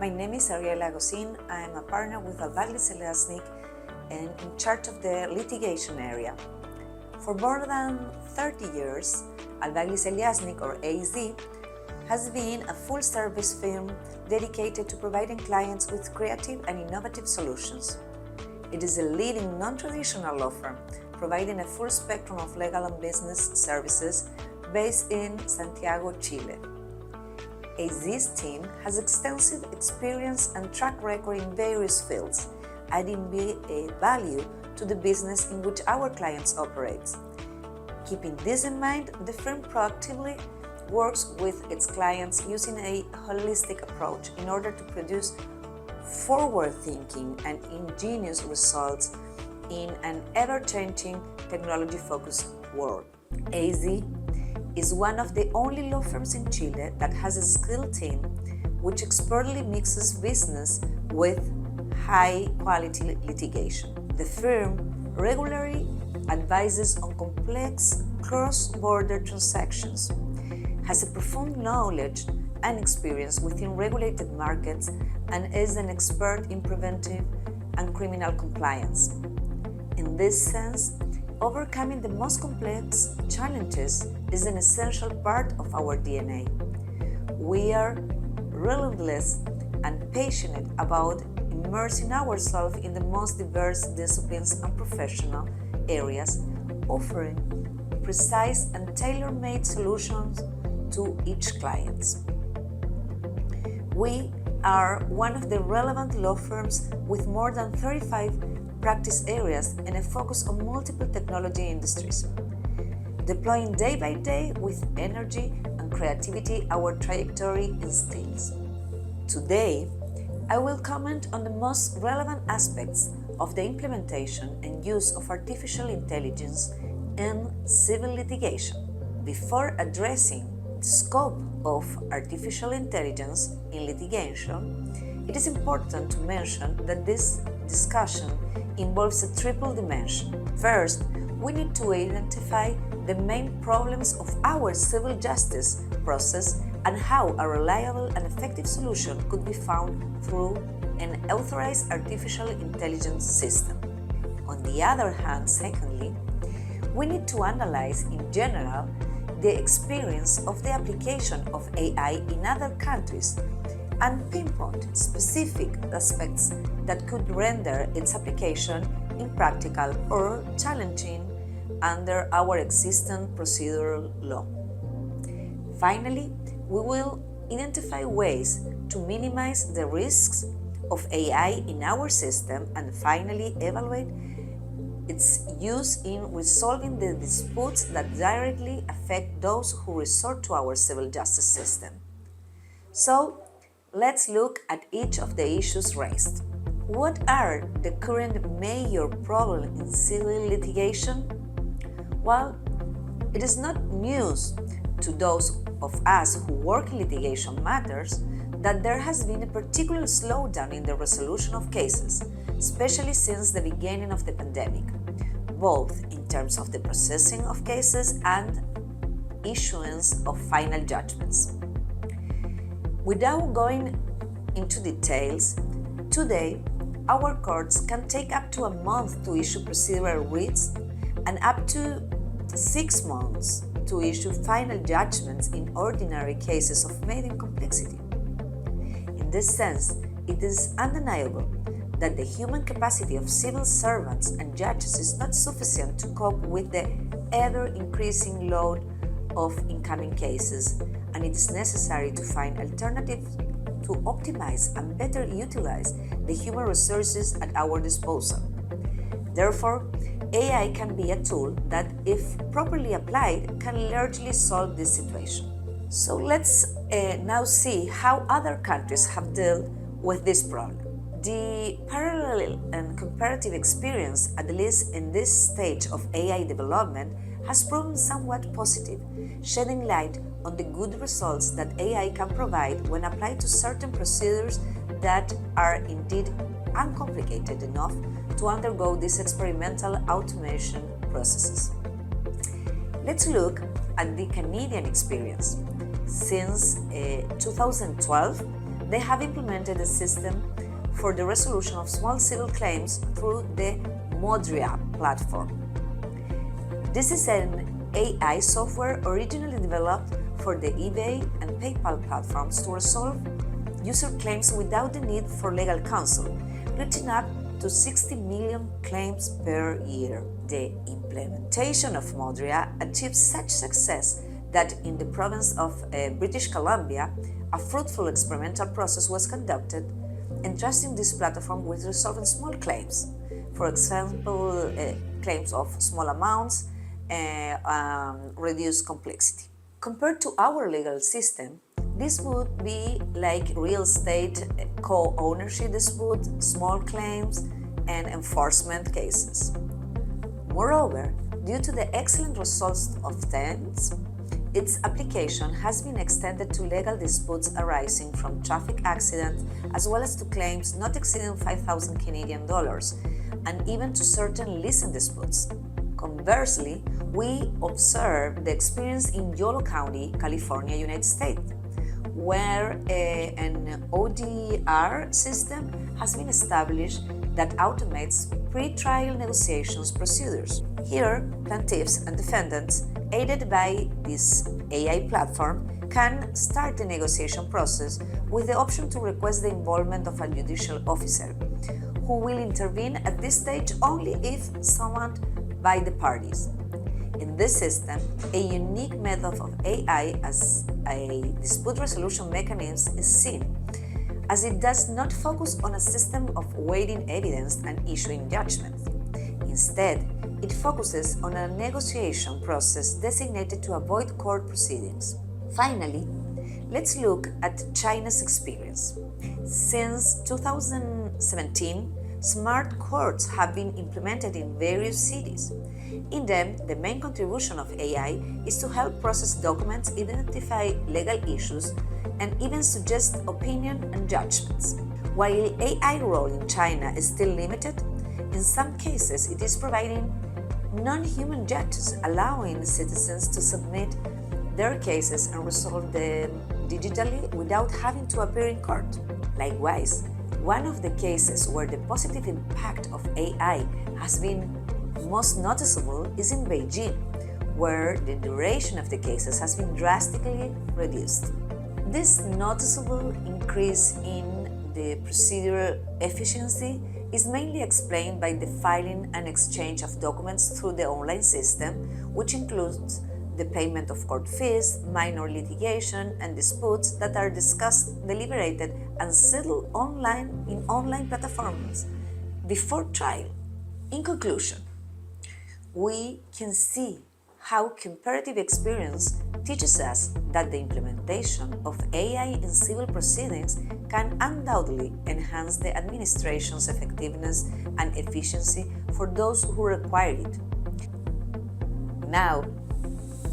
My name is Ariela Agosin. I am a partner with Albagli Zaliasnik and in charge of the litigation area. For more than 30 years, Albagli Zaliasnik, or AZ, has been a full-service firm dedicated to providing clients with creative and innovative solutions. It is a leading non-traditional law firm, providing a full spectrum of legal and business services based in Santiago, Chile. AZ's team has extensive experience and track record in various fields, adding value to the business in which our clients operate. Keeping this in mind, the firm proactively works with its clients using a holistic approach in order to produce forward-thinking and ingenious results in an ever-changing technology-focused world. AZ is one of the only law firms in Chile that has a skilled team which expertly mixes business with high-quality litigation. The firm regularly advises on complex cross-border transactions, has a profound knowledge and experience within regulated markets, and is an expert in preventive and criminal compliance. In this sense, overcoming the most complex challenges is an essential part of our DNA. We are relentless and passionate about immersing ourselves in the most diverse disciplines and professional areas, offering precise and tailor-made solutions to each client. We are one of the relevant law firms with more than 35 practice areas and a focus on multiple technology industries, deploying day by day with energy and creativity our trajectory instills. Today, I will comment on the most relevant aspects of the implementation and use of artificial intelligence in civil litigation. Before addressing the scope of artificial intelligence in litigation, it is important to mention that this discussion involves a triple dimension. First, we need to identify the main problems of our civil justice process and how a reliable and effective solution could be found through an authorized artificial intelligence system. On the other hand, secondly, we need to analyze in general the experience of the application of AI in other countries and pinpoint specific aspects that could render its application impractical or challenging under our existing procedural law. Finally, we will identify ways to minimize the risks of AI in our system and finally evaluate its use in resolving the disputes that directly affect those who resort to our civil justice system. So, let's look at each of the issues raised. What are the current major problems in civil litigation? Well, it is not news to those of us who work in litigation matters that there has been a particular slowdown in the resolution of cases, especially since the beginning of the pandemic, both in terms of the processing of cases and issuance of final judgments. Without going into details, today our courts can take up to a month to issue procedural writs and up to 6 months to issue final judgments in ordinary cases of medium complexity. In this sense, it is undeniable that the human capacity of civil servants and judges is not sufficient to cope with the ever-increasing load of incoming cases, and it is necessary to find alternatives to optimize and better utilize the human resources at our disposal. Therefore, AI can be a tool that, if properly applied, can largely solve this situation. So let's now see how other countries have dealt with this problem. The parallel and comparative experience, at least in this stage of AI development, has proven somewhat positive, shedding light on the good results that AI can provide when applied to certain procedures that are indeed uncomplicated enough to undergo these experimental automation processes. Let's look at the Canadian experience. Since 2012, they have implemented a system for the resolution of small civil claims through the Modria platform. This is an AI software originally developed for the eBay and PayPal platforms to resolve user claims without the need for legal counsel, reaching up to 60 million claims per year. The implementation of Modria achieved such success that in the province of British Columbia, a fruitful experimental process was conducted, entrusting this platform with resolving small claims, for example, claims of small amounts, reduced complexity. Compared to our legal system, this would be like real estate co-ownership dispute, small claims, and enforcement cases. Moreover, due to the excellent results obtained, its application has been extended to legal disputes arising from traffic accidents, as well as to claims not exceeding 5,000 Canadian dollars, and even to certain leasing disputes. Conversely, we observe the experience in Yolo County, California, United States, where an ODR system has been established that automates pre-trial negotiations procedures. Here, plaintiffs and defendants, aided by this AI platform, can start the negotiation process with the option to request the involvement of a judicial officer, who will intervene at this stage only if summoned by the parties. In this system, a unique method of AI as a dispute resolution mechanism is seen, as it does not focus on a system of weighing evidence and issuing judgments. Instead, it focuses on a negotiation process designated to avoid court proceedings. Finally, let's look at China's experience. Since 2017, smart courts have been implemented in various cities. In them, the main contribution of AI is to help process documents, identify legal issues, and even suggest opinion and judgments. While AI role in China is still limited, in some cases it is providing non-human judges, allowing citizens to submit their cases and resolve them digitally without having to appear in court. Likewise, one of the cases where the positive impact of AI has been most noticeable is in Beijing, where the duration of the cases has been drastically reduced. This noticeable increase in the procedural efficiency is mainly explained by the filing and exchange of documents through the online system, which includes the payment of court fees, minor litigation, and disputes that are discussed, deliberated, and settled online in online platforms before trial. In conclusion, we can see how comparative experience teaches us that the implementation of AI in civil proceedings can undoubtedly enhance the administration's effectiveness and efficiency for those who require it. Now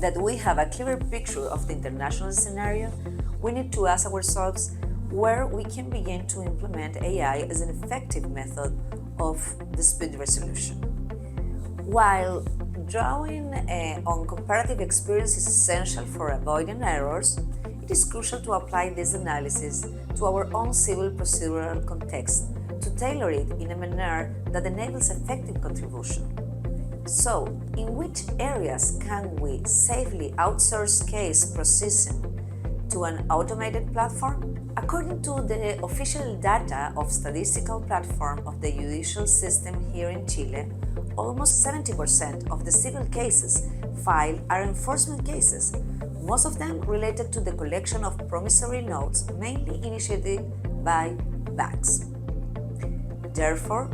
that we have a clearer picture of the international scenario, we need to ask ourselves where we can begin to implement AI as an effective method of dispute resolution. While drawing on comparative experience is essential for avoiding errors, it is crucial to apply this analysis to our own civil procedural context to tailor it in a manner that enables effective contribution. So, in which areas can we safely outsource case processing to an automated platform? According to the official data of statistical platform of the judicial system here in Chile, almost 70% of the civil cases filed are enforcement cases, most of them related to the collection of promissory notes, mainly initiated by banks. Therefore,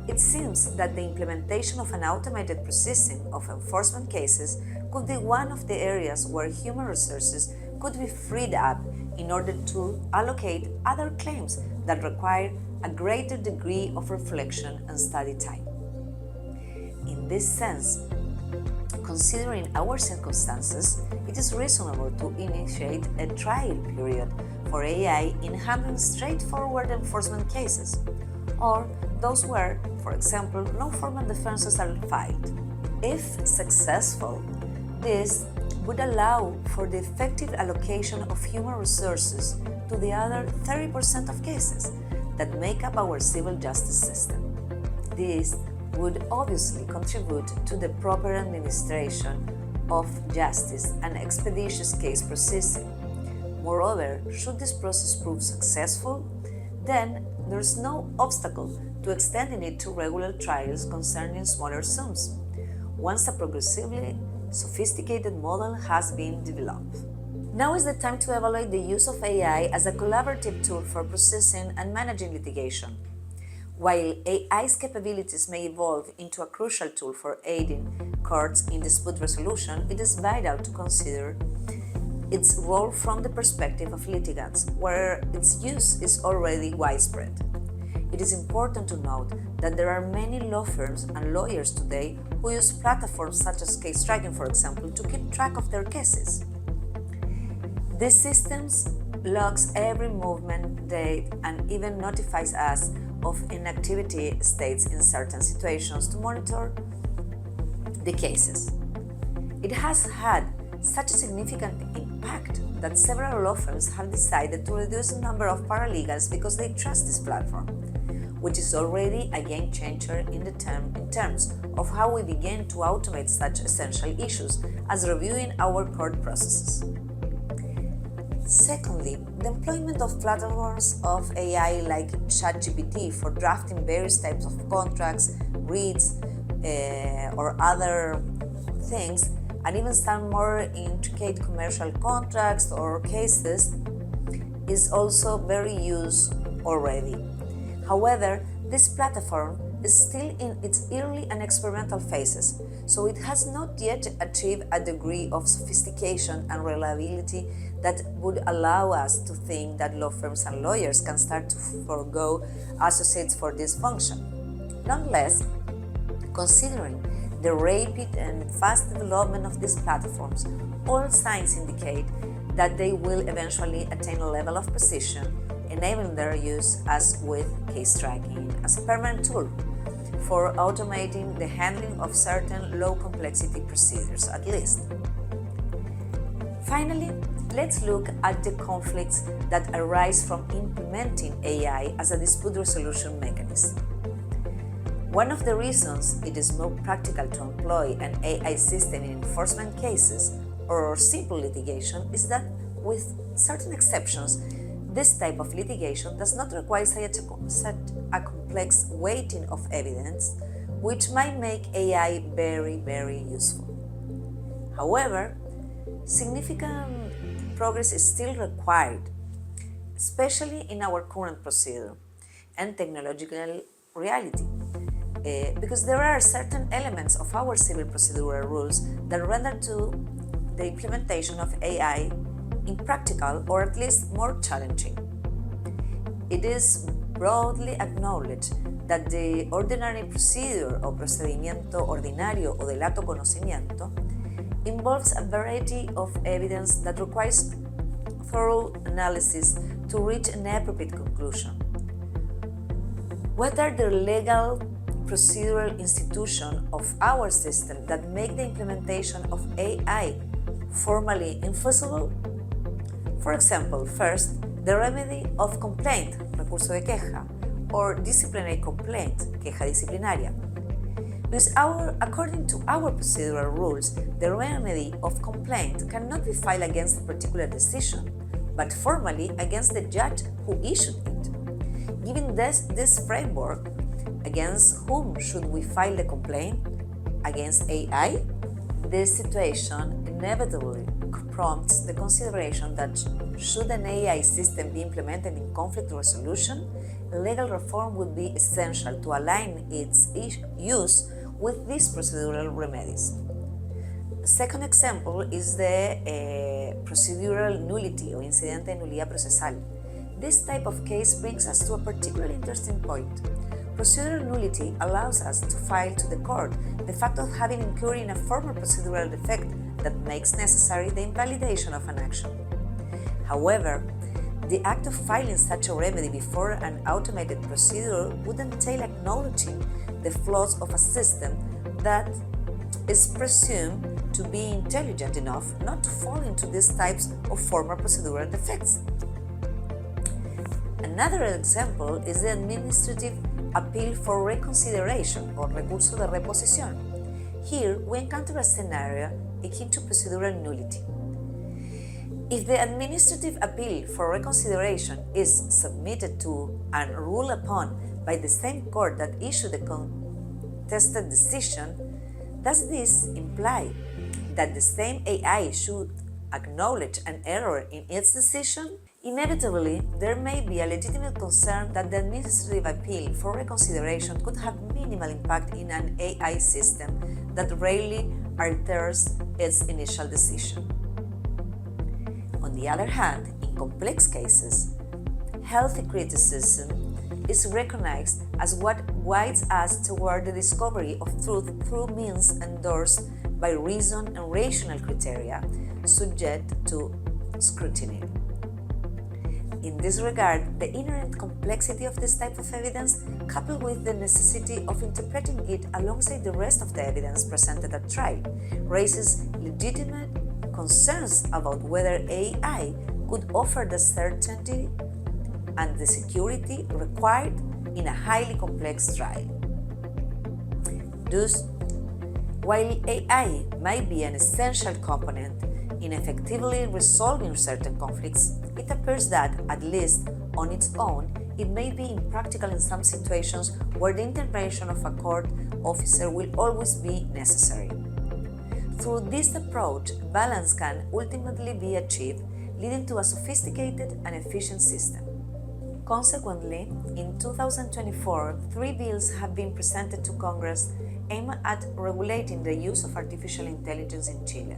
it seems that the implementation of an automated processing of enforcement cases could be one of the areas where human resources could be freed up in order to allocate other claims that require a greater degree of reflection and study time. In this sense, considering our circumstances, it is reasonable to initiate a trial period for AI in handling straightforward enforcement cases, or those where, for example, no formal defenses are filed. If successful, this would allow for the effective allocation of human resources to the other 30% of cases that make up our civil justice system. This would obviously contribute to the proper administration of justice and expeditious case processing. Moreover, should this process prove successful, then there is no obstacle to extending it to regular trials concerning smaller sums, once a progressively sophisticated model has been developed. Now is the time to evaluate the use of AI as a collaborative tool for processing and managing litigation. While AI's capabilities may evolve into a crucial tool for aiding courts in dispute resolution, it is vital to consider its role from the perspective of litigants, where its use is already widespread. It is important to note that there are many law firms and lawyers today who use platforms such as case tracking, for example, to keep track of their cases. These systems logs every movement, date, and even notifies us of inactivity states in certain situations to monitor the cases. It has had such a significant impact that several law firms have decided to reduce the number of paralegals because they trust this platform, which is already a game changer in terms of how we begin to automate such essential issues as reviewing our court processes. Secondly, the employment of platforms of AI like ChatGPT for drafting various types of contracts, reads, or other things, and even some more intricate commercial contracts or cases is also very used already. However, this platform is still in its early and experimental phases, so it has not yet achieved a degree of sophistication and reliability that would allow us to think that law firms and lawyers can start to forego associates for this function. Nonetheless, considering the rapid and fast development of these platforms, all signs indicate that they will eventually attain a level of precision, enabling their use, as with case tracking, as a permanent tool for automating the handling of certain low complexity procedures, at least. Finally, let's look at the conflicts that arise from implementing AI as a dispute resolution mechanism. One of the reasons it is more practical to employ an AI system in enforcement cases or simple litigation is that, with certain exceptions, this type of litigation does not require such a complex weighting of evidence, which might make AI very, very useful. However, significant progress is still required, especially in our current procedure and technological reality, because there are certain elements of our civil procedural rules that render to the implementation of AI impractical or at least more challenging. It is broadly acknowledged that the ordinary procedure o procedimiento ordinario o delato conocimiento involves a variety of evidence that requires thorough analysis to reach an appropriate conclusion. What are the legal procedural institutions of our system that make the implementation of AI formally infeasible? For example, first, the remedy of complaint, recurso de queja, or disciplinary complaint, queja disciplinaria. Because according to our procedural rules, the remedy of complaint cannot be filed against a particular decision, but formally against the judge who issued it. Given this framework, against whom should we file the complaint? Against AI? This situation inevitably prompts the consideration that should an AI system be implemented in conflict resolution, legal reform would be essential to align its use with these procedural remedies. The second example is the procedural nullity or incidente de nulidad procesal. This type of case brings us to a particularly interesting point. Procedural nullity allows us to file to the court the fact of having incurred in a former procedural defect that makes necessary the invalidation of an action. However, the act of filing such a remedy before an automated procedure would entail acknowledging the flaws of a system that is presumed to be intelligent enough not to fall into these types of formal procedural defects. Another example is the administrative appeal for reconsideration or recurso de reposición. Here we encounter a scenario akin to procedural nullity. If the administrative appeal for reconsideration is submitted to and ruled upon by the same court that issued the contested decision, does this imply that the same AI should acknowledge an error in its decision? Inevitably, there may be a legitimate concern that the administrative appeal for reconsideration could have minimal impact in an AI system that rarely alters its initial decision. On the other hand, in complex cases, healthy criticism is recognized as what guides us toward the discovery of truth through means endorsed by reason and rational criteria, subject to scrutiny. In this regard, the inherent complexity of this type of evidence, coupled with the necessity of interpreting it alongside the rest of the evidence presented at trial, raises legitimate concerns about whether AI could offer the certainty and the security required in a highly complex trial. Thus, while AI might be an essential component in effectively resolving certain conflicts, it appears that, at least on its own, it may be impractical in some situations where the intervention of a court officer will always be necessary. Through this approach, balance can ultimately be achieved, leading to a sophisticated and efficient system. Consequently, in 2024, 3 bills have been presented to Congress aimed at regulating the use of artificial intelligence in Chile.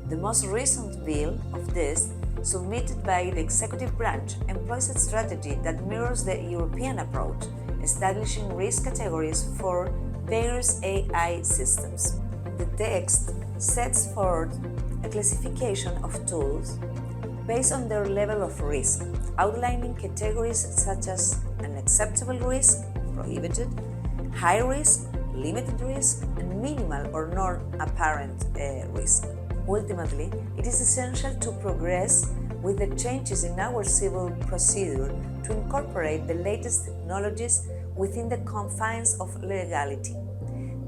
The most recent bill of this, submitted by the executive branch, employs a strategy that mirrors the European approach, establishing risk categories for various AI systems. The text sets forth a classification of tools based on their level of risk, outlining categories such as unacceptable risk, prohibited, high risk, limited risk, and minimal or non-apparent risk. Ultimately, it is essential to progress with the changes in our civil procedure to incorporate the latest technologies within the confines of legality.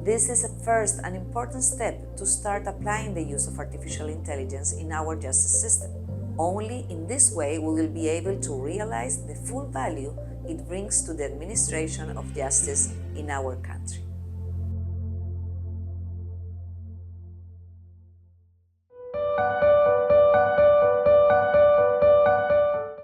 This is a first and important step to start applying the use of artificial intelligence in our justice system. Only in this way we will be able to realize the full value it brings to the administration of justice in our country.